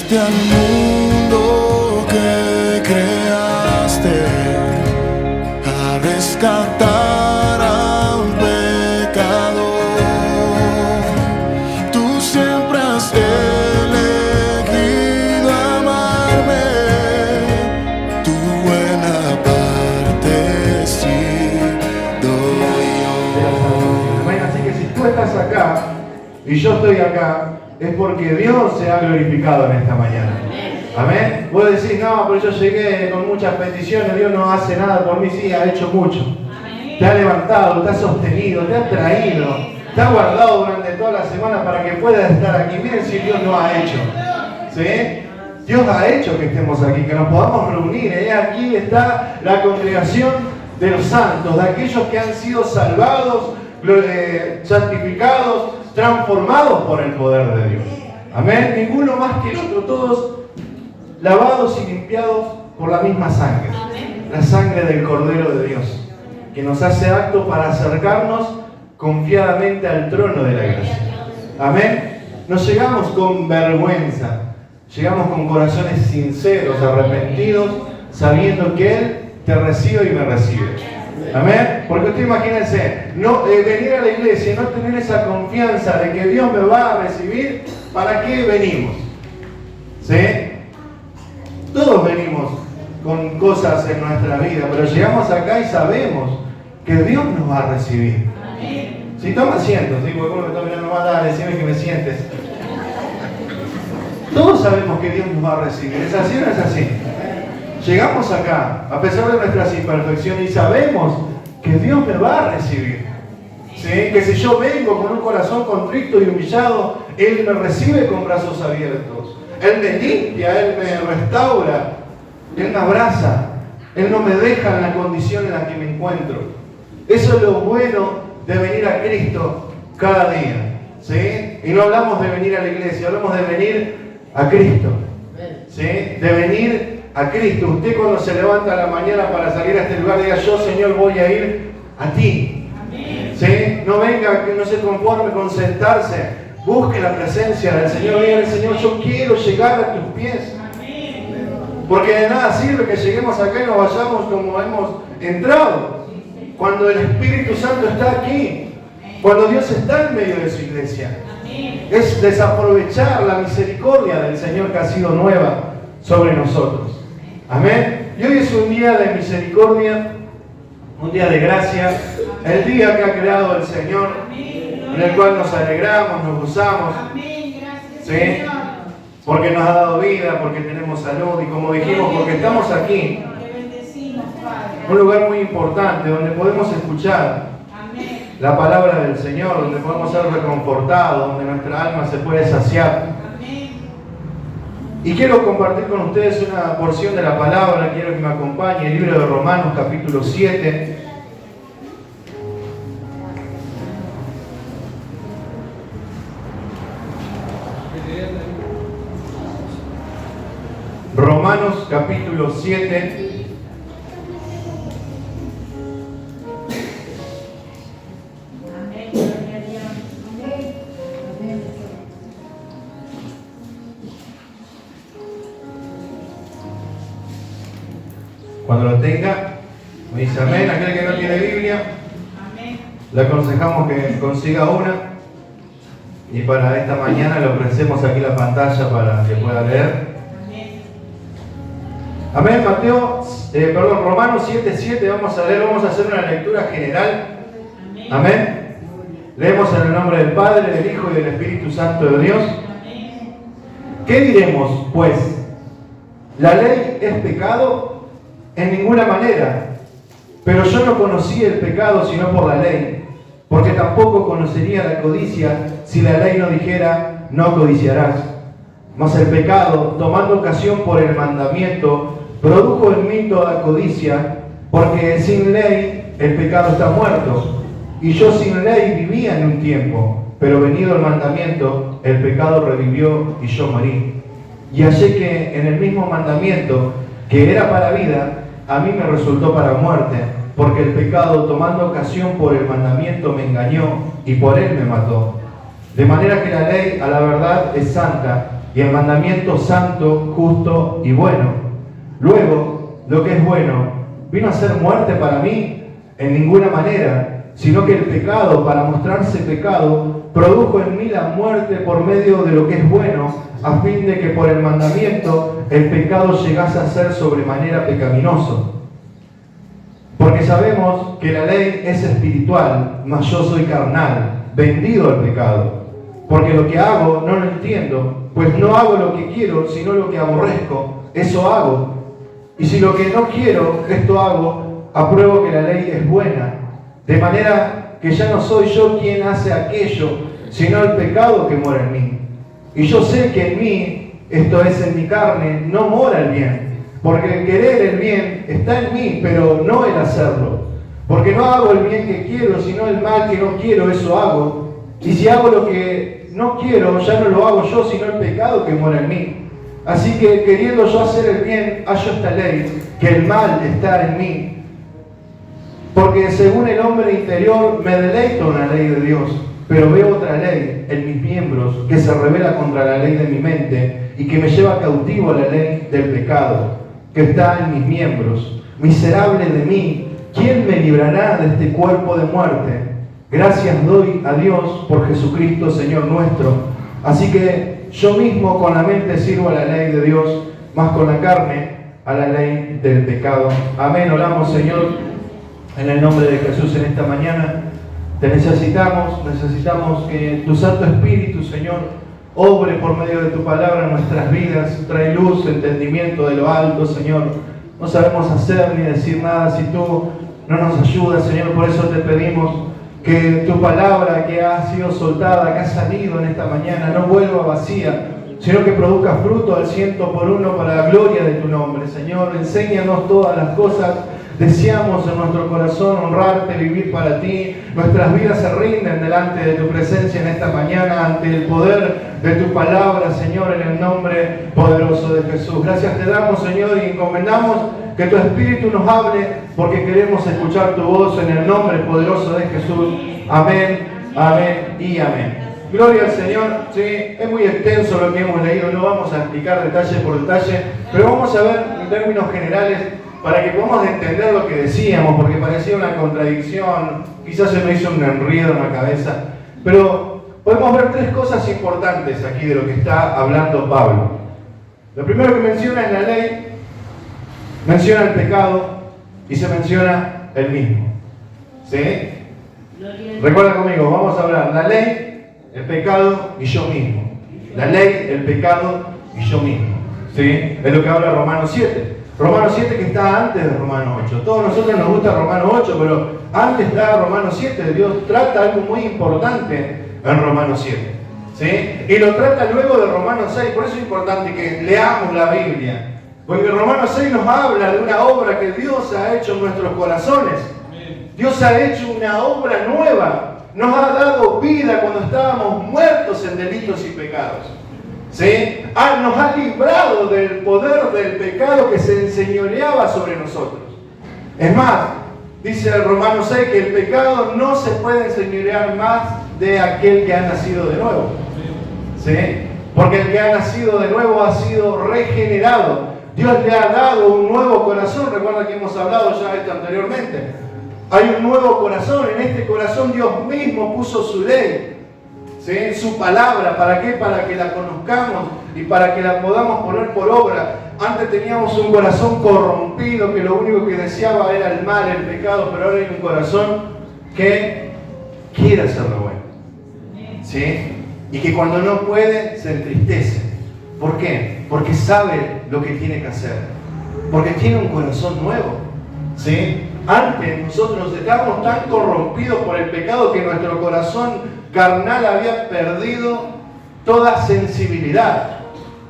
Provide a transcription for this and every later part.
Viniste al mundo que creaste a rescatar a un pecador. Tú siempre has elegido amarme, tu buena parte sí doy yo. Amén. Así que si tú estás acá y yo estoy acá, es porque Dios se ha glorificado en esta mañana. Amén. Vos decís, no, pero yo llegué con muchas peticiones, Dios no hace nada por mí. Sí, ha hecho mucho. Te ha levantado, te ha sostenido, te ha traído, te ha guardado durante toda la semana para que puedas estar aquí. Miren si Dios no ha hecho. ¿Sí? Dios ha hecho que estemos aquí, que nos podamos reunir. Aquí está la congregación de los santos, de aquellos que han sido salvados, santificados, transformados por el poder de Dios. Amén. Ninguno más que el otro, todos lavados y limpiados por la misma sangre. La sangre del Cordero de Dios, que nos hace aptos para acercarnos confiadamente al trono de la gracia. Amén. No llegamos con vergüenza, llegamos con corazones sinceros, arrepentidos, sabiendo que Él te recibe y me recibe. Amén. Porque usted imagínense, no, venir a la iglesia y no tener esa confianza de que Dios me va a recibir, ¿para qué venimos? ¿Sí? Todos venimos con cosas en nuestra vida, pero llegamos acá y sabemos que Dios nos va a recibir. Si toma asiento, ¿sí? Porque uno me está mirando más, dale, decime que me sientes. Todos sabemos que Dios nos va a recibir. ¿Es así o no es así? Llegamos acá, a pesar de nuestras imperfecciones, y sabemos que Dios me va a recibir. ¿Sí? Que si yo vengo con un corazón contrito y humillado, Él me recibe con brazos abiertos. Él me limpia, Él me restaura, Él me abraza. Él no me deja en la condición en la que me encuentro. Eso es lo bueno de venir a Cristo cada día. ¿Sí? Y no hablamos de venir a la iglesia, hablamos de venir a Cristo. ¿Sí? De venir a Cristo. Usted cuando se levanta a la mañana para salir a este lugar, diga: yo, Señor, voy a ir a ti. ¿Sí? No venga, que no se conforme con sentarse. Busque la presencia del Señor. Diga al Señor: yo quiero llegar a tus pies. Porque de nada sirve que lleguemos acá y nos vayamos como hemos entrado. Cuando el Espíritu Santo está aquí, cuando Dios está en medio de su iglesia, es desaprovechar la misericordia del Señor que ha sido nueva sobre nosotros. Amén. Y hoy es un día de misericordia, un día de gracia, el día que ha creado el Señor, en el cual nos alegramos, nos gozamos. ¿Sí? Porque nos ha dado vida, porque tenemos salud y, como dijimos, porque estamos aquí. Un lugar muy importante donde podemos escuchar la palabra del Señor, donde podemos ser reconfortados, donde nuestra alma se puede saciar. Y quiero compartir con ustedes una porción de la palabra. Quiero que me acompañe el libro de Romanos, capítulo 7. Romanos, capítulo 7. Cuando lo tenga, me dice amén. Aquel que no tiene Biblia, le aconsejamos que consiga una. Y para esta mañana le ofrecemos aquí la pantalla para que pueda leer. Amén. Romanos 7:7 vamos a leer, vamos a hacer una lectura general. Amén. Leemos en el nombre del Padre, del Hijo y del Espíritu Santo de Dios. ¿Qué diremos, pues? ¿La ley es pecado? En ninguna manera. Pero yo no conocí el pecado sino por la ley, porque tampoco conocería la codicia si la ley no dijera: no codiciarás. Mas el pecado, tomando ocasión por el mandamiento, produjo en mí toda codicia, porque sin ley el pecado está muerto. Y yo sin ley vivía en un tiempo, pero venido el mandamiento, el pecado revivió y yo morí. Y hallé que en el mismo mandamiento, que era para vida, a mí me resultó para muerte, porque el pecado, tomando ocasión por el mandamiento, me engañó y por él me mató. De manera que la ley, a la verdad, es santa, y el mandamiento santo, justo y bueno. Luego, lo que es bueno, ¿vino a ser muerte para mí? En ninguna manera, sino que el pecado, para mostrarse pecado, produjo en mí la muerte por medio de lo que es bueno, a fin de que por el mandamiento el pecado llegase a ser sobremanera pecaminoso. Porque sabemos que la ley es espiritual, mas yo soy carnal, vendido al pecado. Porque lo que hago no lo entiendo, pues no hago lo que quiero, sino lo que aborrezco, eso hago. Y si lo que no quiero, esto hago, apruebo que la ley es buena. De manera que ya no soy yo quien hace aquello, sino el pecado que mora en mí. Y yo sé que en mí, esto es en mi carne, no mora el bien. Porque el querer el bien está en mí, pero no el hacerlo. Porque no hago el bien que quiero, sino el mal que no quiero, eso hago. Y si hago lo que no quiero, ya no lo hago yo, sino el pecado que mora en mí. Así que queriendo yo hacer el bien, hallo esta ley, que el mal está en mí. Porque según el hombre interior me deleito en la ley de Dios, pero veo otra ley en mis miembros que se revela contra la ley de mi mente y que me lleva cautivo a la ley del pecado que está en mis miembros. Miserable de mí, ¿quién me librará de este cuerpo de muerte? Gracias doy a Dios por Jesucristo, Señor nuestro. Así que yo mismo con la mente sirvo a la ley de Dios, más con la carne a la ley del pecado. Amén. Oramos, Señor, en el nombre de Jesús en esta mañana. Te necesitamos que tu Santo Espíritu, Señor, obre por medio de tu palabra en nuestras vidas. Trae luz, entendimiento de lo alto, Señor. No sabemos hacer ni decir nada si tú no nos ayudas, Señor. Por eso te pedimos que tu palabra que ha sido soltada, que ha salido en esta mañana, no vuelva vacía, sino que produzca fruto al 100% para la gloria de tu nombre. Señor, enséñanos todas las cosas. Deseamos en nuestro corazón honrarte, vivir para ti. Nuestras vidas se rinden delante de tu presencia en esta mañana, ante el poder de tu palabra, Señor, en el nombre poderoso de Jesús. Gracias te damos, Señor, y encomendamos que tu Espíritu nos hable, porque queremos escuchar tu voz en el nombre poderoso de Jesús. Amén, amén y amén. Gloria al Señor. Sí, es muy extenso lo que hemos leído, no vamos a explicar detalle por detalle, pero vamos a ver en términos generales para que podamos entender lo que decíamos, porque parecía una contradicción, quizás se me hizo un enredo en la cabeza, pero podemos ver tres cosas importantes aquí de lo que está hablando Pablo. Lo primero que menciona es la ley, menciona el pecado y se menciona el mismo. ¿Sí? Recuerda conmigo, vamos a hablar la ley, el pecado y yo mismo. La ley, el pecado y yo mismo. ¿Sí? Es lo que habla Romanos 7. Romanos 7 que está antes de Romanos 8. Todos nosotros nos gusta Romanos 8, pero antes está Romanos 7. Dios trata algo muy importante en Romanos 7. ¿Sí? Y lo trata luego de Romanos 6. Por eso es importante que leamos la Biblia. Porque Romanos 6 nos habla de una obra que Dios ha hecho en nuestros corazones. Dios ha hecho una obra nueva. Nos ha dado vida cuando estábamos muertos en delitos y pecados. ¿Sí? Nos ha librado del poder del pecado que se enseñoreaba sobre nosotros. Es más, dice el Romanos 6 que el pecado no se puede enseñorear más de aquel que ha nacido de nuevo. ¿Sí? Porque el que ha nacido de nuevo ha sido regenerado. Dios le ha dado un nuevo corazón. Recuerda que hemos hablado ya esto anteriormente. Hay un nuevo corazón. En este corazón Dios mismo puso su ley. ¿Sí? Su palabra, ¿para qué? Para que la conozcamos y para que la podamos poner por obra. Antes teníamos un corazón corrompido que lo único que deseaba era el mal, el pecado, pero ahora hay un corazón que quiere hacer lo bueno. ¿Sí? Y que cuando no puede se entristece. ¿Por qué? Porque sabe lo que tiene que hacer. Porque tiene un corazón nuevo. ¿Sí? Antes nosotros estábamos tan corrompidos por el pecado que nuestro corazón carnal había perdido toda sensibilidad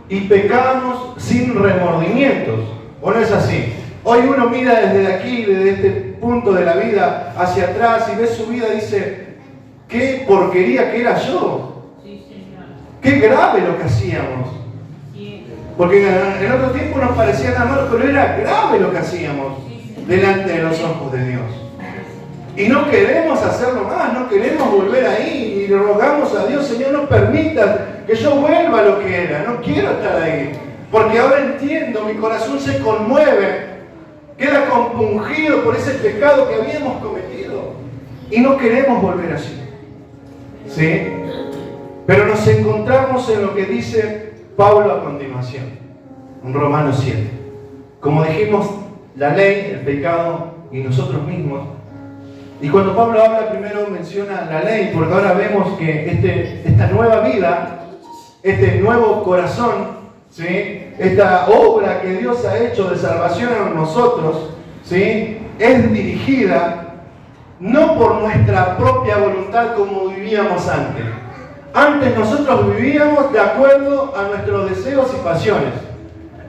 y pecábamos sin remordimientos. ¿O no es así? Hoy uno mira desde aquí, desde este punto de la vida hacia atrás y ve su vida y dice, qué porquería que era yo. Sí, señor. Qué grave lo que hacíamos. Sí. Porque en otro tiempo nos parecía tan malo, pero era grave lo que hacíamos delante de los ojos de Dios. Y no queremos hacerlo más, no queremos volver ahí. y rogamos a Dios, Señor, no permitas que yo vuelva a lo que era, no quiero estar ahí, porque ahora entiendo, mi corazón se conmueve, queda compungido por ese pecado que habíamos cometido y no queremos volver así. ¿Sí? Pero nos encontramos en lo que dice Pablo a continuación, en Romanos 7. Como dijimos, la ley, el pecado y nosotros mismos. Y cuando Pablo habla, primero menciona la ley, porque ahora vemos que esta nueva vida, este nuevo corazón, ¿sí?, esta obra que Dios ha hecho de salvación en nosotros, ¿sí?, es dirigida no por nuestra propia voluntad como vivíamos antes. Antes nosotros vivíamos de acuerdo a nuestros deseos y pasiones.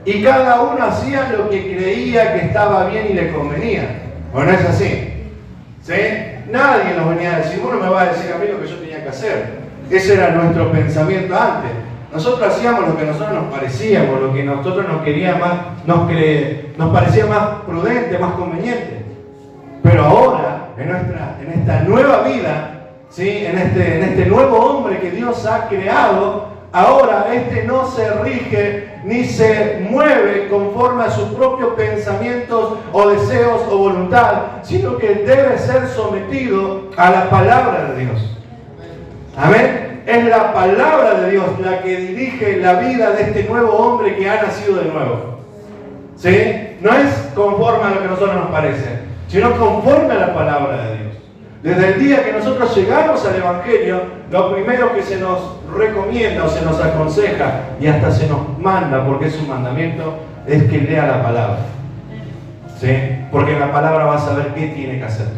Y cada uno hacía lo que creía que estaba bien y le convenía. ¿O no es así? ¿Sí? Nadie nos venía a decir, uno me va a decir a mí lo que yo tenía que hacer. Ese era nuestro pensamiento antes. Nosotros hacíamos lo que a nosotros nos parecíamos, lo que a nosotros nos parecía más prudente, más conveniente. Pero ahora, en esta nueva vida, ¿sí?, en este nuevo hombre que Dios ha creado, ahora no se rige ni se mueve conforme a sus propios pensamientos o deseos o voluntad, sino que debe ser sometido a la palabra de Dios. Amén. Es la palabra de Dios la que dirige la vida de este nuevo hombre que ha nacido de nuevo. ¿Sí? No es conforme a lo que a nosotros nos parece, sino conforme a la palabra de Dios. Desde el día que nosotros llegamos al Evangelio, lo primero que se nos recomienda o se nos aconseja y hasta se nos manda, porque es un mandamiento, es que lea la palabra. ¿Sí? Porque en la palabra va a saber qué tiene que hacer.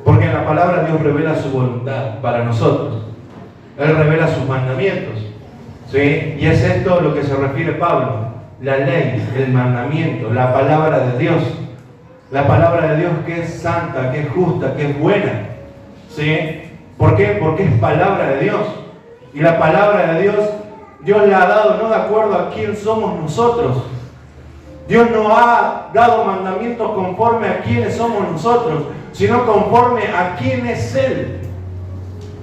Porque en la palabra Dios revela su voluntad para nosotros. Él revela sus mandamientos. ¿Sí? Y es esto lo que se refiere Pablo. La ley, el mandamiento, la palabra de Dios. La palabra de Dios que es santa, que es justa, que es buena. ¿Sí? ¿Por qué? Porque es palabra de Dios. Y la palabra de Dios, Dios la ha dado no de acuerdo a quién somos nosotros. Dios no ha dado mandamientos conforme a quiénes somos nosotros, sino conforme a quién es Él.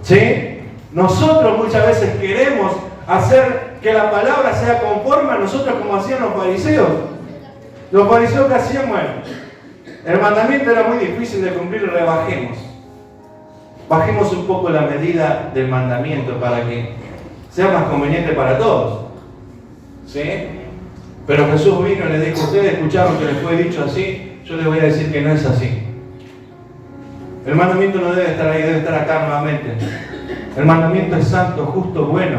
¿Sí? Nosotros muchas veces queremos hacer que la palabra sea conforme a nosotros como hacían los fariseos. Los fariseos que hacían, bueno, el mandamiento era muy difícil de cumplir, rebajemos. Bajemos un poco la medida del mandamiento para que sea más conveniente para todos. ¿Sí? Pero Jesús vino y les dijo, ustedes escucharon que les fue dicho así, yo les voy a decir que no es así. El mandamiento no debe estar ahí, debe estar acá nuevamente. El mandamiento es santo, justo, bueno,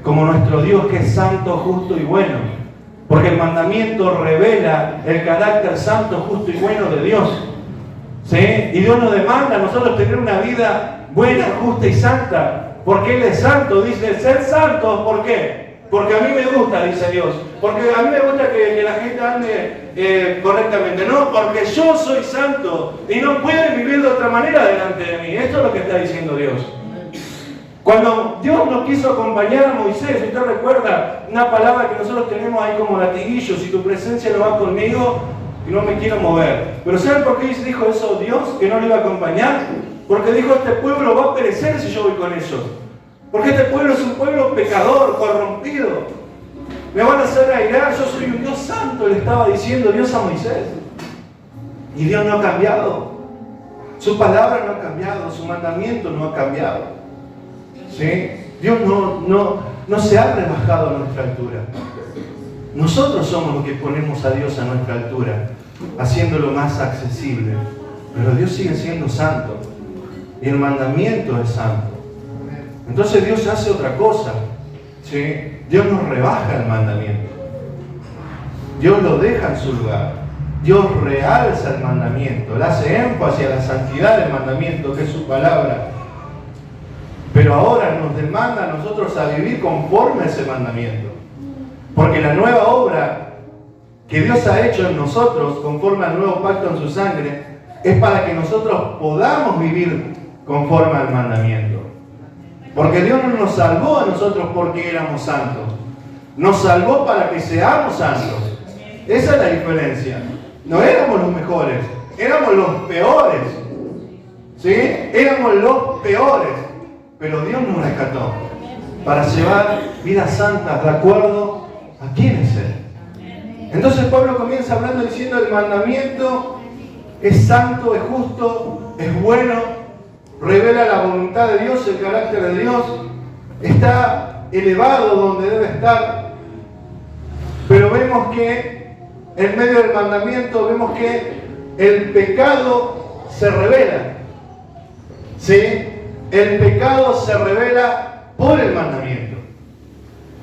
como nuestro Dios que es santo, justo y bueno. Porque el mandamiento revela el carácter santo, justo y bueno de Dios. ¿Sí? Y Dios nos demanda a nosotros tener una vida buena, justa y santa. Porque Él es santo, dice, ser santo, ¿por qué? Porque a mí me gusta, dice Dios. Porque a mí me gusta que la gente ande correctamente. No, porque yo soy santo y no pueden vivir de otra manera delante de mí. Esto es lo que está diciendo Dios. Cuando Dios nos quiso acompañar a Moisés, usted recuerda una palabra que nosotros tenemos ahí como latiguillo: si tu presencia no va conmigo, y no me quiero mover. Pero ¿saben por qué dijo eso Dios? Que no le iba a acompañar. Porque dijo, este pueblo va a perecer si yo voy con ellos. Porque este pueblo es un pueblo pecador, corrompido. Me van a hacer airar, yo soy un Dios santo, le estaba diciendo Dios a Moisés. Y Dios no ha cambiado. Su palabra no ha cambiado, su mandamiento no ha cambiado. ¿Sí? Dios no se ha rebajado a nuestra altura. Nosotros somos los que ponemos a Dios a nuestra altura, haciéndolo más accesible. Pero Dios sigue siendo santo. Y el mandamiento es santo. Entonces Dios hace otra cosa. ¿Sí? Dios nos rebaja el mandamiento. Dios lo deja en su lugar. Dios realza el mandamiento. Le hace énfasis a la santidad del mandamiento, que es su palabra. Pero ahora nos demanda a nosotros a vivir conforme a ese mandamiento. Porque la nueva obra que Dios ha hecho en nosotros, conforme al nuevo pacto en su sangre, es para que nosotros podamos vivir conforme al mandamiento. Porque Dios no nos salvó a nosotros porque éramos santos. Nos salvó para que seamos santos. Esa es la diferencia. No éramos los mejores, éramos los peores. ¿Sí? Éramos los peores. pero Dios nos rescató para llevar vidas santas de acuerdo a quién es Él. Entonces Pablo comienza hablando diciendo el mandamiento es santo, es justo, es bueno, revela la voluntad de Dios, el carácter de Dios, está elevado donde debe estar, pero vemos que en medio del mandamiento vemos que el pecado se revela. ¿Sí? El pecado se revela por el mandamiento.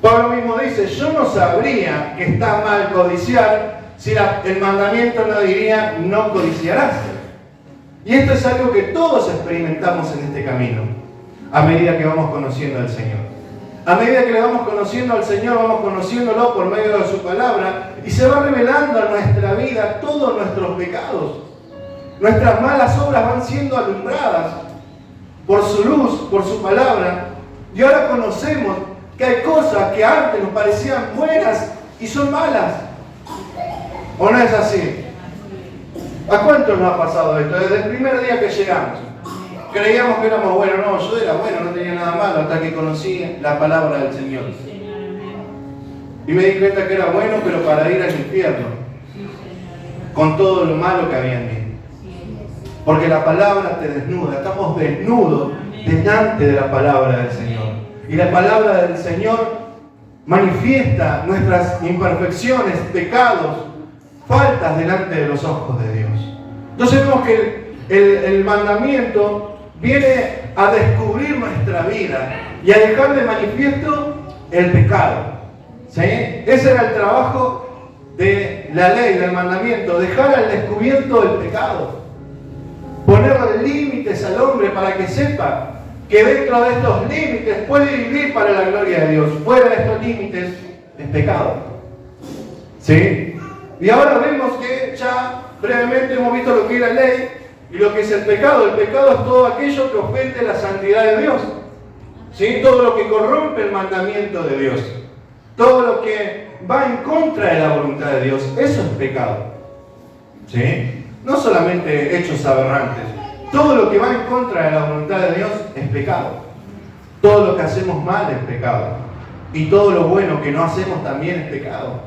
Pablo mismo dice, yo no sabría que está mal codiciar si el mandamiento no diría no codiciarás. Y esto es algo que todos experimentamos en este camino, a medida que vamos conociendo al Señor. A medida que le vamos conociendo al Señor, vamos conociéndolo por medio de su palabra y se va revelando a nuestra vida todos nuestros pecados. Nuestras malas obras van siendo alumbradas por su luz, por su palabra. Y ahora conocemos que hay cosas que antes nos parecían buenas y son malas. ¿O no es así? ¿A cuántos nos ha pasado esto? Desde el primer día que llegamos. Creíamos que éramos buenos. No, yo era bueno, no tenía nada malo hasta que conocí la palabra del Señor. Y me di cuenta que era bueno, pero para ir al infierno. Con todo lo malo que había en mí. Porque la palabra te desnuda. Estamos desnudos delante de la palabra del Señor. Y la palabra del Señor manifiesta nuestras imperfecciones, pecados, faltas delante de los ojos de Dios. Entonces vemos que el mandamiento viene a descubrir nuestra vida y a dejar de manifiesto el pecado. ¿Sí? Ese era el trabajo de la ley, del mandamiento, dejar al descubierto el pecado. Ponerle límites al hombre para que sepa que dentro de estos límites puede vivir para la gloria de Dios. Fuera de estos límites es pecado. ¿Sí? Y ahora vemos que ya brevemente hemos visto lo que es la ley y lo que es el pecado. El pecado es todo aquello que ofende la santidad de Dios. ¿Sí? Todo lo que corrompe el mandamiento de Dios. Todo lo que va en contra de la voluntad de Dios. Eso es pecado. ¿Sí? No solamente hechos aberrantes. Todo lo que va en contra de la voluntad de Dios es pecado. Todo lo que hacemos mal es pecado. Y todo lo bueno que no hacemos también es pecado.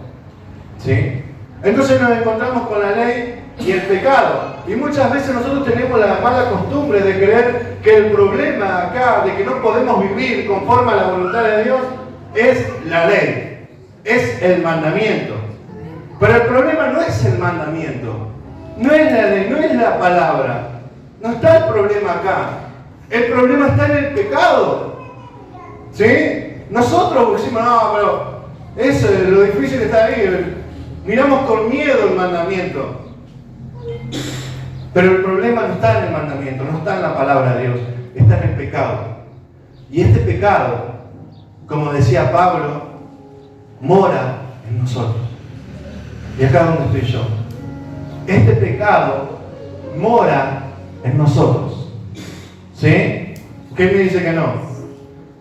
¿Sí? Entonces nos encontramos con la ley y el pecado. Y muchas veces nosotros tenemos la mala costumbre de creer que el problema acá, de que no podemos vivir conforme a la voluntad de Dios, es la ley. Es el mandamiento. Pero el problema no es el mandamiento. No es la ley, no es la palabra. No está el problema acá. El problema está en el pecado. ¿Sí? Nosotros decimos, no, pero eso es lo difícil que está ahí. Miramos con miedo el mandamiento. Pero el problema no está en el mandamiento, no está en la palabra de Dios, está en el pecado. Y este pecado, como decía Pablo, mora en nosotros. Y acá donde estoy yo. Este pecado mora en nosotros. ¿Sí? ¿Quién me dice que no?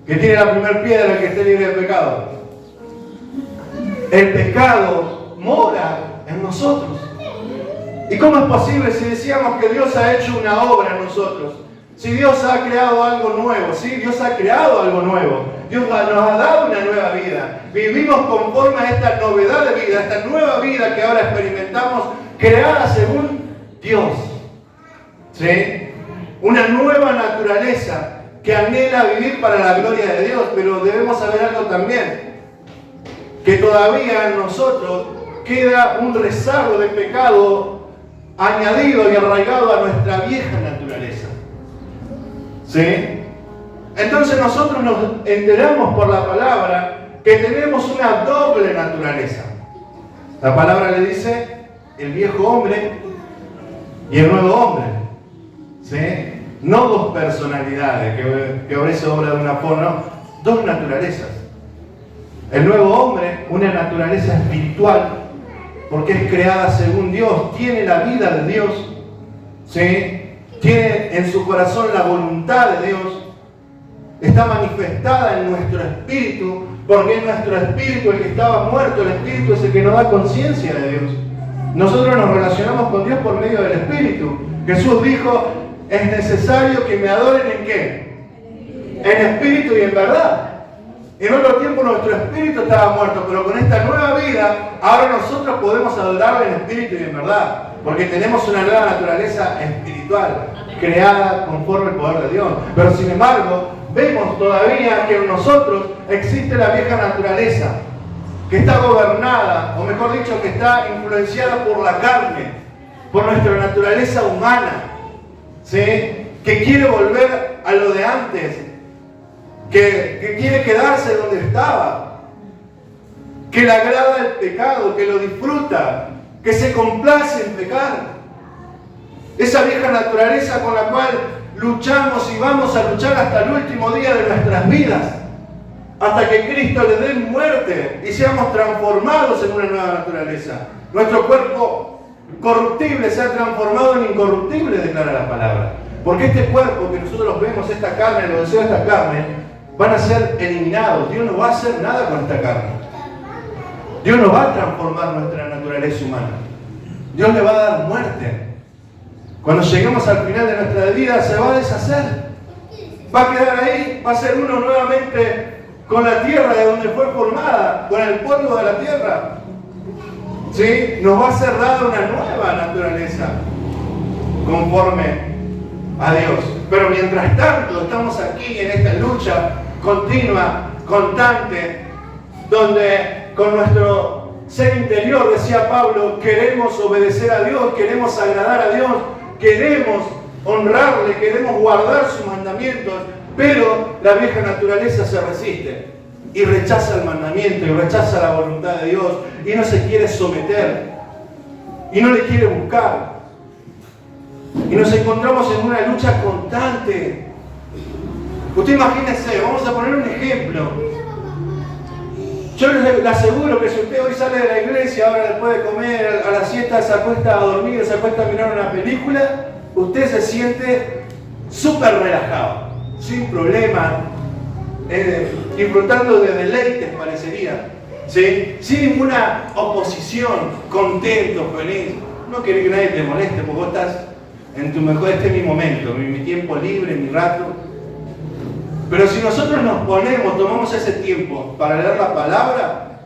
Que tiene la primera piedra que esté libre de pecado. El pecado mora en nosotros. ¿Y cómo es posible si decíamos que Dios ha hecho una obra en nosotros? Si Dios ha creado algo nuevo, ¿sí? Dios ha creado algo nuevo. Dios nos ha dado una nueva vida. Vivimos conforme a esta novedad de vida, esta nueva vida que ahora experimentamos, creada según Dios. ¿Sí? Una nueva naturaleza que anhela vivir para la gloria de Dios. Pero debemos saber algo también, que todavía en nosotros queda un rezago de pecado añadido y arraigado a nuestra vieja naturaleza. ¿Sí? Entonces nosotros nos enteramos por la palabra que tenemos una doble naturaleza. La palabra le dice el viejo hombre y el nuevo hombre. ¿Sí? No dos personalidades que ahora se obra de una forma, no, dos naturalezas. El nuevo hombre, una naturaleza espiritual, porque es creada según Dios, tiene la vida de Dios, ¿sí? Tiene en su corazón la voluntad de Dios, está manifestada en nuestro espíritu, porque es nuestro espíritu el que estaba muerto, el espíritu es el que nos da conciencia de Dios. Nosotros nos relacionamos con Dios por medio del espíritu. Jesús dijo, es necesario que me adoren ¿en qué? En espíritu y en verdad. En otro tiempo nuestro espíritu estaba muerto, pero con esta nueva vida, ahora nosotros podemos adorarle en espíritu y en verdad. Porque tenemos una nueva naturaleza espiritual, creada conforme al poder de Dios. Pero sin embargo, vemos todavía que en nosotros existe la vieja naturaleza, que está gobernada, o mejor dicho, que está influenciada por la carne, por nuestra naturaleza humana, ¿sí? Que quiere volver a lo de antes, que quiere quedarse donde estaba, que le agrada el pecado, que lo disfruta, que se complace en pecar. Esa vieja naturaleza con la cual luchamos y vamos a luchar hasta el último día de nuestras vidas, hasta que Cristo le dé muerte y seamos transformados en una nueva naturaleza. Nuestro cuerpo corruptible se ha transformado en incorruptible, declara la palabra. Porque este cuerpo que nosotros vemos, esta carne, los deseos de esta carne, van a ser eliminados. Dios no va a hacer nada con esta carne. Dios no va a transformar nuestra naturaleza humana. Dios le va a dar muerte. Cuando lleguemos al final de nuestra vida se va a deshacer. Va a quedar ahí, va a ser uno nuevamente con la tierra de donde fue formada, con el polvo de la tierra. ¿Sí? Nos va a ser dada una nueva naturaleza conforme a Dios. Pero mientras tanto estamos aquí en esta lucha continua, constante, donde con nuestro ser interior, decía Pablo, queremos obedecer a Dios, queremos agradar a Dios, queremos honrarle, queremos guardar sus mandamientos, pero la vieja naturaleza se resiste y rechaza el mandamiento y rechaza la voluntad de Dios y no se quiere someter y no le quiere buscar. Y nos encontramos en una lucha constante. Usted imagínese, vamos a poner un ejemplo. Yo le aseguro que si usted hoy sale de la iglesia, ahora después de comer, a la siesta se acuesta a dormir, se acuesta a mirar una película, usted se siente súper relajado, sin problema, disfrutando de deleites parecería, ¿sí? Sin ninguna oposición, contento, feliz. No querés que nadie te moleste porque vos estás en tu mejor, este es mi momento, mi tiempo libre, mi rato. Pero si nosotros nos ponemos, tomamos ese tiempo para leer la palabra,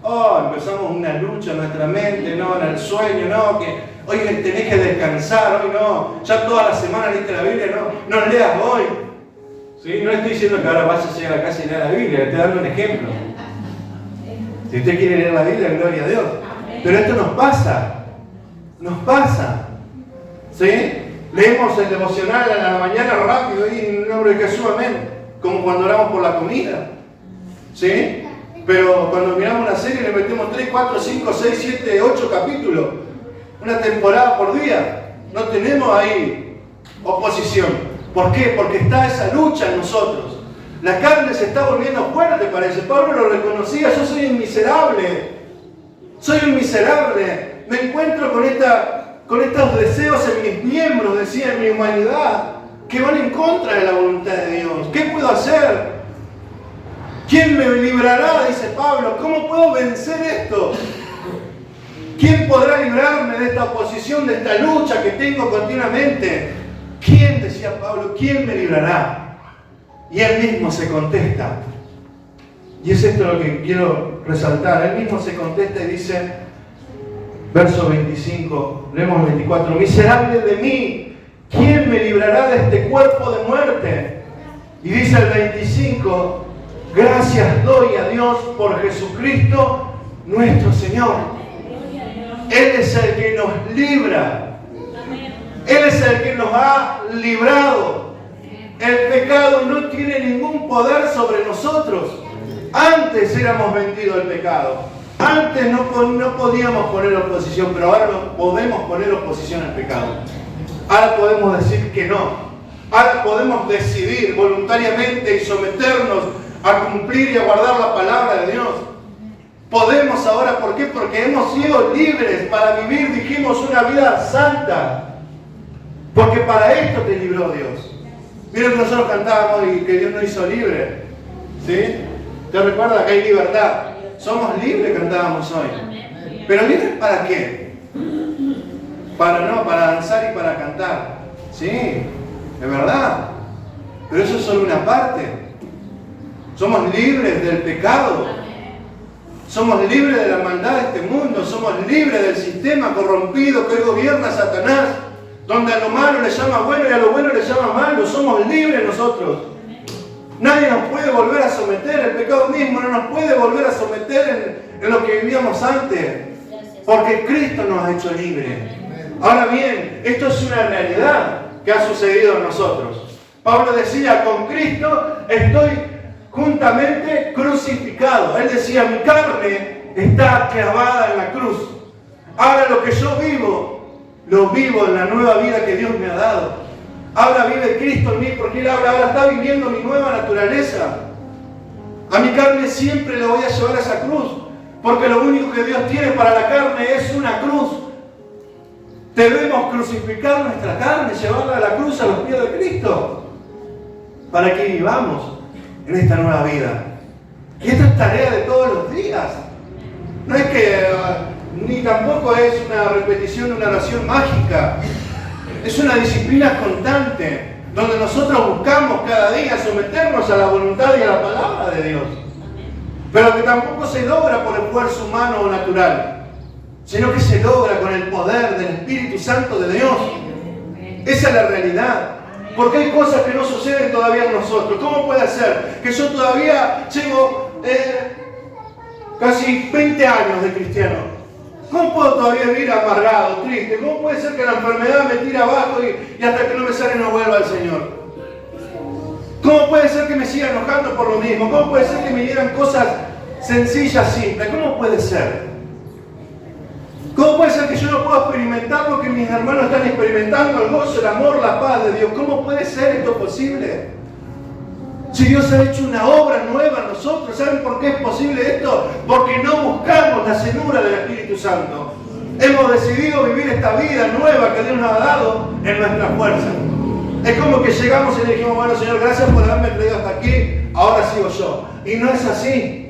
empezamos una lucha en nuestra mente, no, en el sueño, no, que hoy tenés que descansar, hoy no, ya toda la semana leíste la Biblia, no leas hoy. ¿Sí? No estoy diciendo que ahora vas a llegar a casa y leer la Biblia, le estoy dando un ejemplo. Si usted quiere leer la Biblia, gloria a Dios. Pero esto nos pasa. ¿Sí? Leemos el devocional a la mañana rápido y en el nombre de Jesús, amén. Como cuando oramos por la comida. ¿Sí? Pero cuando miramos una serie le metemos 3, 4, 5, 6, 7, 8 capítulos. Una temporada por día. No tenemos ahí oposición. ¿Por qué? Porque está esa lucha en nosotros. La carne se está volviendo fuerte, parece. Pablo lo reconocía. Yo soy un miserable. Soy un miserable. Me encuentro con estos deseos en mis miembros, decía, en mi humanidad, que van en contra de la voluntad de Dios. ¿Qué puedo hacer? ¿Quién me librará? Dice Pablo. ¿Cómo puedo vencer esto? ¿Quién podrá librarme de esta oposición, de esta lucha que tengo continuamente? ¿Quién, decía Pablo, quién me librará? Y él mismo se contesta. Y es esto lo que quiero resaltar. Él mismo se contesta y dice, verso 25, leemos el 24, miserable de mí, ¿quién me librará de este cuerpo de muerte? Y dice el 25, gracias doy a Dios por Jesucristo nuestro Señor. Él es el que nos libra. Él es el que nos ha librado. El pecado no tiene ningún poder sobre nosotros. Antes éramos vendidos al pecado. Antes no podíamos poner oposición, pero ahora no podemos poner oposición al pecado. Ahora podemos decir que no. Ahora podemos decidir voluntariamente y someternos a cumplir y a guardar la palabra de Dios. Podemos ahora, ¿por qué? Porque hemos sido libres para vivir, dijimos, una vida santa. Porque para esto te libró Dios. Miren que nosotros cantábamos y que Dios nos hizo libre. ¿Sí? ¿Te recuerdas que hay libertad? Somos libres, cantábamos hoy. ¿Pero libres para qué? Para danzar y para cantar. Sí, es verdad. Pero eso es solo una parte. Somos libres del pecado. Somos libres de la maldad de este mundo. Somos libres del sistema corrompido que hoy gobierna Satanás, donde a lo malo le llama bueno y a lo bueno le llama malo. Somos libres nosotros. Nadie nos puede volver a someter. El pecado mismo no nos puede volver a someter en lo que vivíamos antes. Porque Cristo nos ha hecho libres. Ahora bien, esto es una realidad que ha sucedido en nosotros. Pablo decía, con Cristo estoy juntamente crucificado. Él decía, mi carne está clavada en la cruz. Ahora lo que yo vivo, lo vivo en la nueva vida que Dios me ha dado. Ahora vive Cristo en mí, porque Él ahora está viviendo mi nueva naturaleza. A mi carne siempre le voy a llevar a esa cruz, porque lo único que Dios tiene para la carne es una cruz. Debemos crucificar nuestra carne, llevarla a la cruz a los pies de Cristo, para que vivamos en esta nueva vida. Y esta es tarea de todos los días. No es que, ni tampoco es una repetición de una oración mágica. Es una disciplina constante, donde nosotros buscamos cada día someternos a la voluntad y a la palabra de Dios. Pero que tampoco se logra por esfuerzo humano o natural, sino que se logra con el poder del Espíritu Santo de Dios. Esa es la realidad. Porque hay cosas que no suceden todavía en nosotros. ¿Cómo puede ser que yo todavía llevo casi 20 años de cristiano? ¿Cómo puedo todavía vivir amargado, triste? ¿Cómo puede ser que la enfermedad me tire abajo y hasta que no me sale no vuelva al Señor? ¿Cómo puede ser que me siga enojando por lo mismo? ¿Cómo puede ser que me dieran cosas sencillas, simples? ¿Cómo puede ser? ¿Cómo puede ser que yo no pueda experimentar lo que mis hermanos están experimentando? El gozo, el amor, la paz de Dios. ¿Cómo puede ser esto posible? Si Dios ha hecho una obra nueva en nosotros, ¿saben por qué es posible esto? Porque no buscamos la llenura del Espíritu Santo. Hemos decidido vivir esta vida nueva que Dios nos ha dado en nuestra fuerza. Es como que llegamos y le dijimos, bueno Señor, gracias por haberme traído hasta aquí, ahora sigo yo. Y no es así.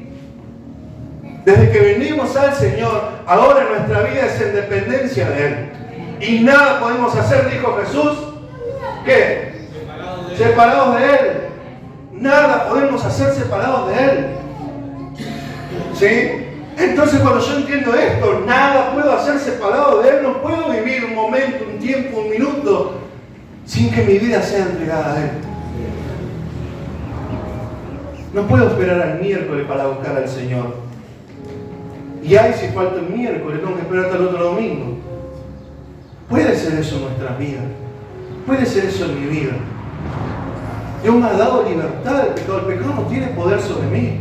Desde que venimos al Señor, ahora nuestra vida es en dependencia de Él. Y nada podemos hacer, dijo Jesús, ¿qué? Separados de Él. Nada podemos hacer separados de Él. ¿Sí? Entonces cuando yo entiendo esto, nada puedo hacer separado de Él. No puedo vivir un momento, un tiempo, un minuto, sin que mi vida sea entregada a Él. No puedo esperar al miércoles para buscar al Señor. Y ay, si falta el miércoles, tengo que esperar hasta el otro domingo. Puede ser eso en nuestras vidas. Puede ser eso en mi vida. Dios me ha dado libertad del pecado. El pecado no tiene poder sobre mí.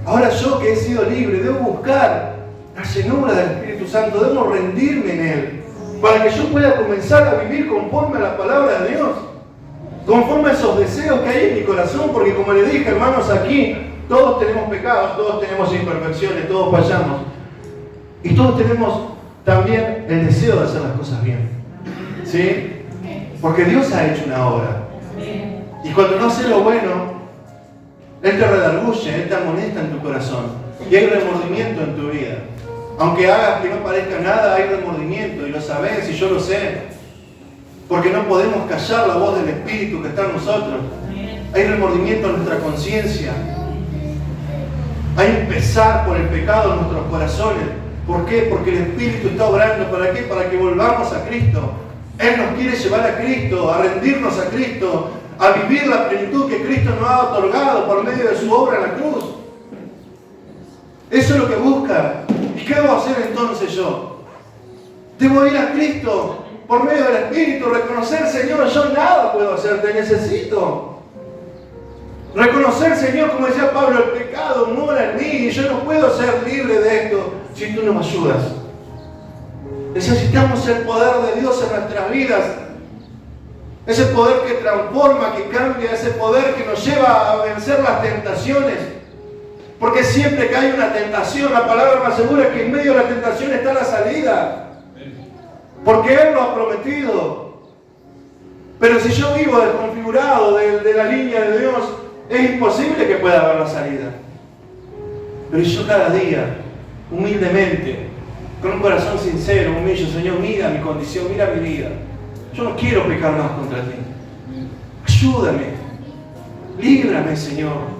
Ahora yo que he sido libre, debo buscar la llenura del Espíritu Santo. Debo rendirme en Él, para que yo pueda comenzar a vivir conforme a la palabra de Dios, conforme a esos deseos que hay en mi corazón. Porque como le dije, hermanos, aquí todos tenemos pecados, todos tenemos imperfecciones, todos fallamos. Y todos tenemos también el deseo de hacer las cosas bien. ¿Sí? Porque Dios ha hecho una obra. Y cuando no haces lo bueno, Él te redarguye, Él te amonesta en tu corazón. Y hay remordimiento en tu vida. Aunque hagas que no parezca nada, hay remordimiento. Y lo sabes, y yo lo sé. Porque no podemos callar la voz del Espíritu que está en nosotros. Hay remordimiento en nuestra conciencia. Hay un pesar por el pecado en nuestros corazones. ¿Por qué? Porque el Espíritu está obrando. ¿Para qué? Para que volvamos a Cristo. Él nos quiere llevar a Cristo, a rendirnos a Cristo, a vivir la plenitud que Cristo nos ha otorgado por medio de su obra en la cruz. Eso es lo que busca. ¿Y qué debo hacer entonces yo? Debo ir a Cristo por medio del Espíritu, reconocer, Señor, yo nada puedo hacer, te necesito. Reconocer, Señor, como decía Pablo, el pecado mora en mí y yo no puedo ser libre de esto si tú no me ayudas. Necesitamos el poder de Dios en nuestras vidas. Ese poder que transforma, que cambia, ese poder que nos lleva a vencer las tentaciones. Porque siempre que hay una tentación, la palabra me asegura que en medio de la tentación está la salida. Porque Él lo ha prometido. Pero si yo vivo desconfigurado de la línea de Dios, es imposible que pueda haber la salida. Pero yo cada día, humildemente, con un corazón sincero, humillo, Señor, mira mi condición, mira mi vida. Yo no quiero pecar más contra ti. Ayúdame. Líbrame, Señor.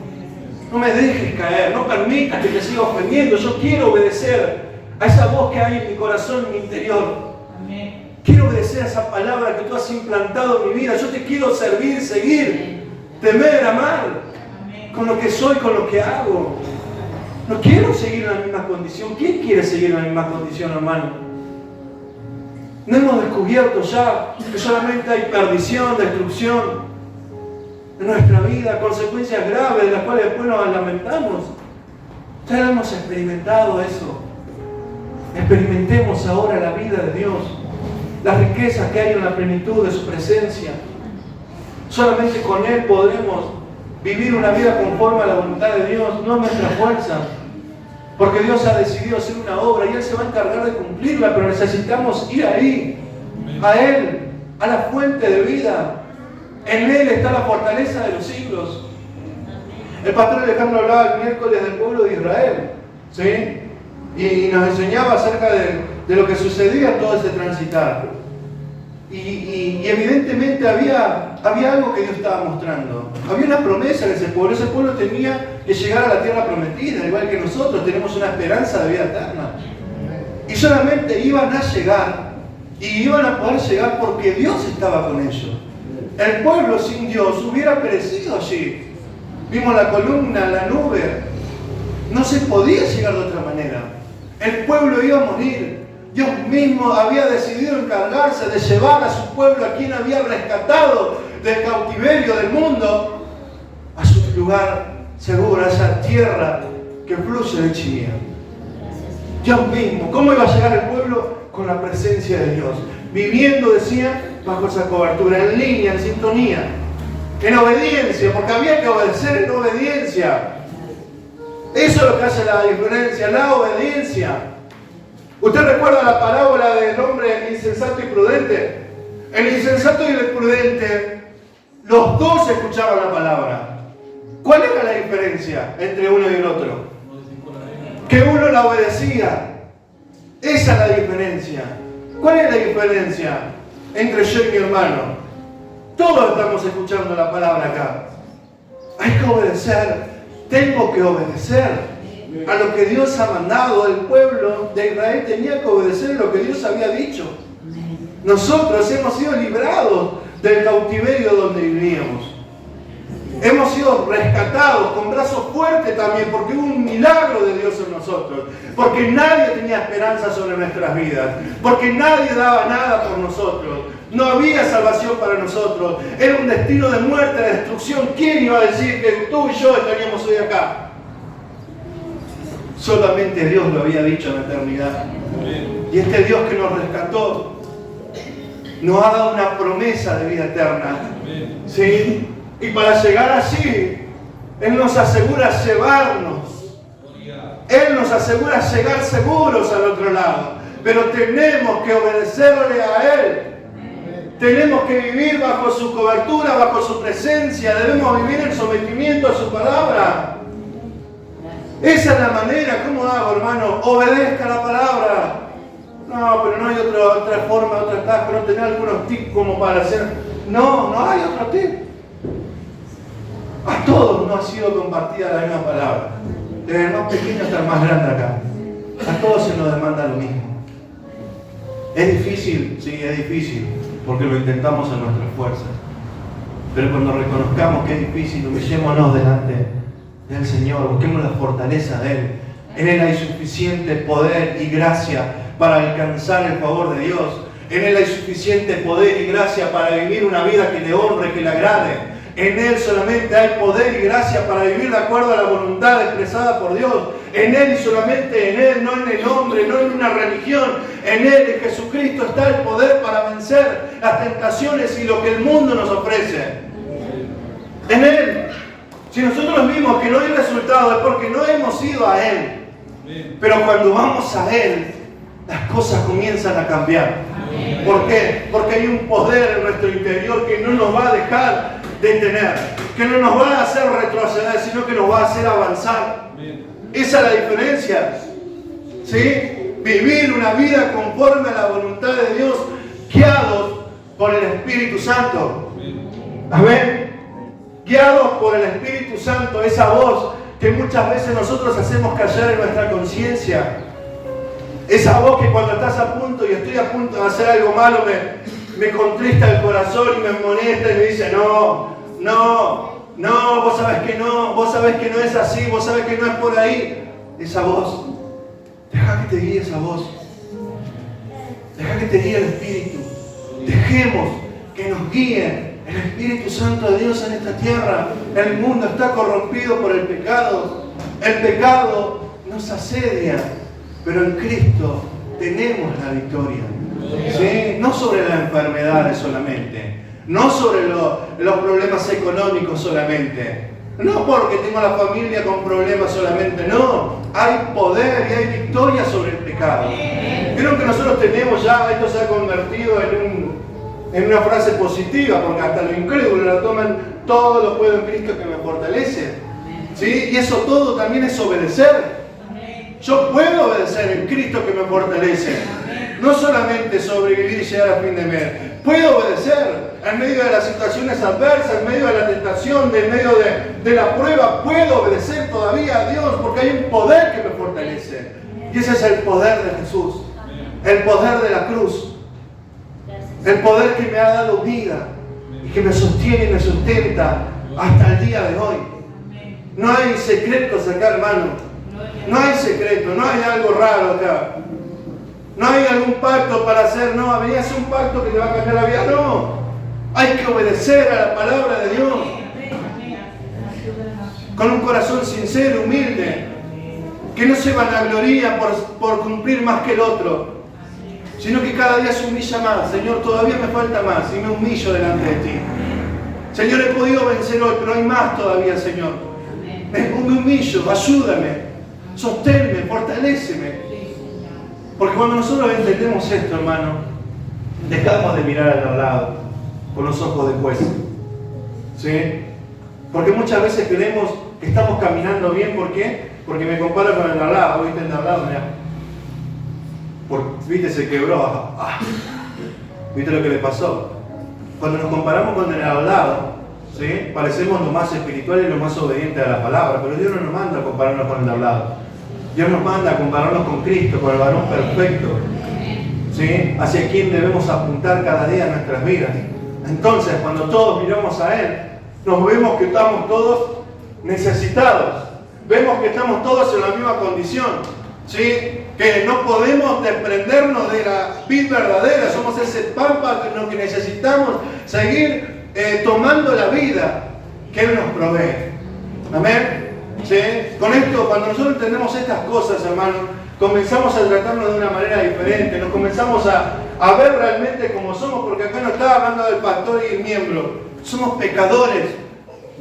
No me dejes caer, no permitas que te siga ofendiendo. Yo quiero obedecer a esa voz que hay en mi corazón, en mi interior. Amén. Quiero obedecer a esa palabra que tú has implantado en mi vida. Yo te quiero servir, seguir, temer, amar, Amén. con lo que soy, con lo que hago. No quiero seguir en la misma condición. ¿Quién quiere seguir en la misma condición, hermano? No hemos descubierto ya que solamente hay perdición, destrucción en nuestra vida, consecuencias graves de las cuales después nos lamentamos. Ya hemos experimentado eso. Experimentemos ahora la vida de Dios, las riquezas que hay en la plenitud de su presencia. Solamente con Él podremos vivir una vida conforme a la voluntad de Dios, no a nuestra fuerza. Porque Dios ha decidido hacer una obra y Él se va a encargar de cumplirla, pero necesitamos ir ahí, a Él, a la fuente de vida. En Él está la fortaleza de los siglos. El pastor Alejandro hablaba el miércoles del pueblo de Israel, ¿sí? Y nos enseñaba acerca de lo que sucedía en todo ese transitar. Y evidentemente había algo que Dios estaba mostrando. Había una promesa de ese pueblo. Ese pueblo tenía que llegar a la tierra prometida, igual que nosotros tenemos una esperanza de vida eterna. Y solamente iban a llegar, y iban a poder llegar porque Dios estaba con ellos. El pueblo sin Dios hubiera perecido allí. Vimos la columna, la nube. No se podía llegar de otra manera. El pueblo iba a morir. Dios mismo había decidido encargarse de llevar a su pueblo, a quien había rescatado del cautiverio del mundo, a su lugar seguro, a esa tierra que fluye leche y miel. Dios mismo. ¿Cómo iba a llegar el pueblo? Con la presencia de Dios. Viviendo, decía, bajo esa cobertura, en línea, en sintonía, en obediencia, porque había que obedecer en obediencia. Eso es lo que hace la diferencia, la obediencia. ¿Usted recuerda la parábola del hombre insensato y prudente? El insensato y el prudente, los dos escuchaban la palabra. ¿Cuál era la diferencia entre uno y el otro? Que uno la obedecía. Esa es la diferencia. ¿Cuál es la diferencia entre yo y mi hermano? Todos estamos escuchando la palabra acá. Hay que obedecer. Tengo que obedecer a lo que Dios ha mandado. El pueblo de Israel tenía que obedecer lo que Dios había dicho. Nosotros hemos sido librados del cautiverio donde vivíamos. Hemos sido rescatados con brazos fuertes también, porque hubo un milagro de Dios en nosotros. Porque nadie tenía esperanza sobre nuestras vidas. Porque nadie daba nada por nosotros. No había salvación para nosotros. Era un destino de muerte, de destrucción. ¿Quién iba a decir que tú y yo estaríamos hoy acá? Solamente Dios lo había dicho en la eternidad. Y este Dios que nos rescató nos ha dado una promesa de vida eterna. ¿Sí? Y para llegar allí, Él nos asegura llevarnos. Él nos asegura llegar seguros al otro lado. Pero tenemos que obedecerle a Él. Tenemos que vivir bajo su cobertura, bajo su presencia. Debemos vivir en sometimiento a su palabra. Esa es la manera. ¿Cómo hago, hermano? Obedezca la palabra. No, pero no hay otra forma, otra atajo. No tener algunos tips como para hacer. No hay otro tip. A todos no ha sido compartida la misma palabra. Desde el más pequeño hasta el más grande acá. A todos se nos demanda lo mismo. Es difícil, sí, es difícil, porque lo intentamos a nuestras fuerzas. Pero cuando reconozcamos que es difícil, humillémonos delante del Señor, busquemos la fortaleza de Él. En Él hay suficiente poder y gracia para alcanzar el favor de Dios. En Él hay suficiente poder y gracia para vivir una vida que le honre, que le agrade. En Él solamente hay poder y gracia para vivir de acuerdo a la voluntad expresada por Dios. En Él y solamente en Él, no en el hombre, no en una religión. En Él, en Jesucristo, está el poder para vencer las tentaciones y lo que el mundo nos ofrece. En Él. Si nosotros vimos que no hay resultado es porque no hemos ido a Él. Pero cuando vamos a Él, las cosas comienzan a cambiar. ¿Por qué? Porque hay un poder en nuestro interior que no nos va a dejar detener, que no nos va a hacer retroceder, sino que nos va a hacer avanzar. Esa es la diferencia. ¿Sí? Vivir una vida conforme a la voluntad de Dios, guiados por el Espíritu Santo. Amén. Guiados por el Espíritu Santo, esa voz que muchas veces nosotros hacemos callar en nuestra conciencia. Esa voz que cuando estás a punto y estoy a punto de hacer algo malo me contrista el corazón y me molesta y me dice, no, vos sabés que no es así, vos sabés que no es por ahí. Esa voz, deja que te guíe esa voz. Deja que te guíe el Espíritu. Dejemos que nos guíe el Espíritu Santo de Dios en esta tierra. El mundo está corrompido por el pecado. El pecado nos asedia, pero en Cristo tenemos la victoria. ¿Sí? No sobre las enfermedades solamente, no sobre los problemas económicos solamente, no porque tengo la familia con problemas solamente, no. Hay poder y hay victoria sobre el pecado. Creo que nosotros tenemos ya, esto se ha convertido en una frase positiva, porque hasta los incrédulos la toman, todo lo puedo en Cristo que me fortalece. ¿Sí? Y eso todo también es obedecer. Yo puedo obedecer en Cristo que me fortalece. No solamente sobrevivir y llegar a fin de mes. Puedo obedecer en medio de las situaciones adversas, en medio de la tentación, en medio de la prueba. Puedo obedecer todavía a Dios porque hay un poder que me fortalece. Y ese es el poder de Jesús. El poder de la cruz. El poder que me ha dado vida y que me sostiene y me sustenta hasta el día de hoy. No hay secretos acá, hermano. No hay secreto, no hay algo raro acá. No hay algún pacto para hacer, no, venía a hacer un pacto que te va a cambiar la vida, no. Hay que obedecer a la palabra de Dios. Con un corazón sincero, humilde, que no se vanagloría por cumplir más que el otro, sino que cada día se humilla más. Señor, todavía me falta más y me humillo delante de ti. Señor, he podido vencer hoy, pero hay más todavía, Señor. Me humillo, ayúdame, sosténme, fortaléceme. Porque cuando nosotros entendemos esto, hermano, dejamos de mirar al lado con los ojos de juez. ¿Sí? Porque muchas veces creemos que estamos caminando bien. ¿Por qué? Porque me comparo con el de al lado. ¿Viste el de al lado? Mirá. ¿Viste? Se quebró. ¿Viste lo que le pasó? Cuando nos comparamos con el de al lado, ¿sí? Parecemos lo más espiritual y lo más obediente a la palabra. Pero Dios no nos manda a compararnos con el de al lado. Dios nos manda a compararnos con Cristo, con el varón perfecto, ¿sí? Hacia quien debemos apuntar cada día en nuestras vidas. Entonces, cuando todos miramos a Él, nos vemos que estamos todos necesitados. Vemos que estamos todos en la misma condición, ¿sí? Que no podemos desprendernos de la vid verdadera. Somos ese pampa que necesitamos seguir tomando la vida que Él nos provee. Amén. ¿Sí? Con esto, cuando nosotros entendemos estas cosas, hermanos, comenzamos a tratarnos de una manera diferente, nos comenzamos a ver realmente como somos, porque acá no está hablando del pastor y el miembro, somos pecadores,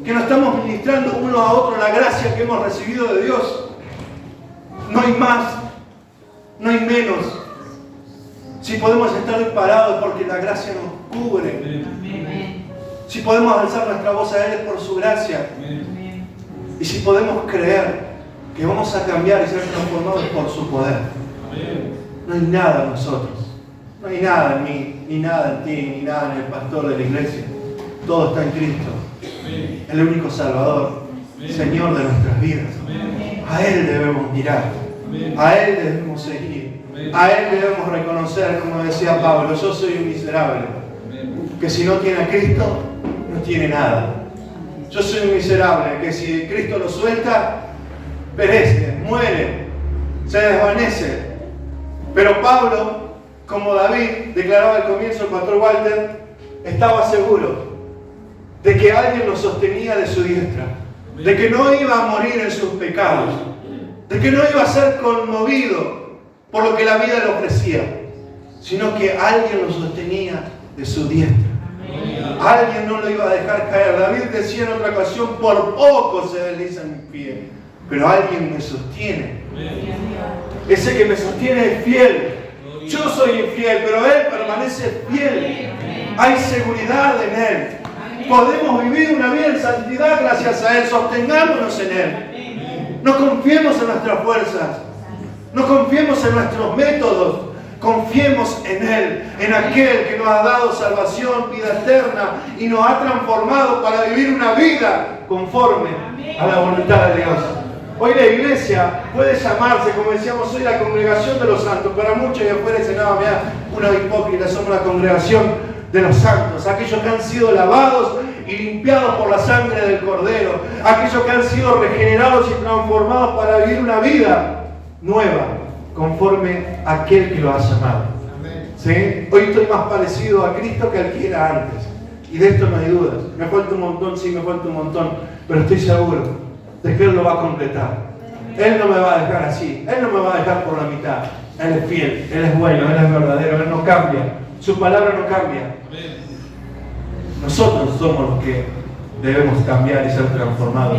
que nos estamos ministrando uno a otro la gracia que hemos recibido de Dios. No hay más, no hay menos. Si podemos estar hoy parados porque la gracia nos cubre. Si podemos alzar nuestra voz a Él es por su gracia. Y si podemos creer que vamos a cambiar y ser transformados por su poder. No hay nada en nosotros. No hay nada en mí, ni nada en ti, ni nada en el pastor de la iglesia. Todo está en Cristo. El único Salvador, Señor de nuestras vidas. A Él debemos mirar. A Él debemos seguir. A Él debemos reconocer, como decía Pablo, yo soy un miserable. Que si no tiene a Cristo, no tiene nada. Yo soy un miserable, que si Cristo lo suelta, perece, muere, se desvanece. Pero Pablo, como David declaraba al comienzo el pastor Walter, estaba seguro de que alguien lo sostenía de su diestra, de que no iba a morir en sus pecados, de que no iba a ser conmovido por lo que la vida le ofrecía, sino que alguien lo sostenía de su diestra. Alguien no lo iba a dejar caer. David decía en otra ocasión, por poco se desliza mi pie, pero alguien me sostiene. Ese que me sostiene es fiel. Yo soy infiel, pero Él permanece fiel. Hay seguridad en Él. Podemos vivir una vida en santidad gracias a Él. Sostengámonos en Él. No confiemos en nuestras fuerzas. No confiemos en nuestros métodos. Confiemos en Él, en aquel que nos ha dado salvación, vida eterna y nos ha transformado para vivir una vida conforme a la voluntad de Dios. Hoy la iglesia puede llamarse, como decíamos hoy, la congregación de los santos. Para muchos y afuera dicen, no, mira, una hipócrita, somos la congregación de los santos. Aquellos que han sido lavados y limpiados por la sangre del Cordero. Aquellos que han sido regenerados y transformados para vivir una vida nueva, conforme a aquel que lo ha llamado. ¿Sí? Hoy estoy más parecido a Cristo que al que era antes. Y de esto no hay dudas. Me falta un montón, sí, me falta un montón. Pero estoy seguro de que Él lo va a completar. Él no me va a dejar así. Él no me va a dejar por la mitad. Él es fiel, Él es bueno, Él es verdadero, Él no cambia. Su palabra no cambia. Nosotros somos los que debemos cambiar y ser transformados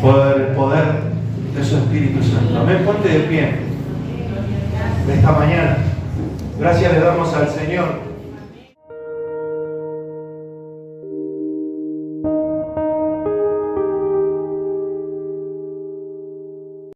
por el poder de su Espíritu Santo. Amén. Ponte de pie. Esta mañana, gracias le damos al Señor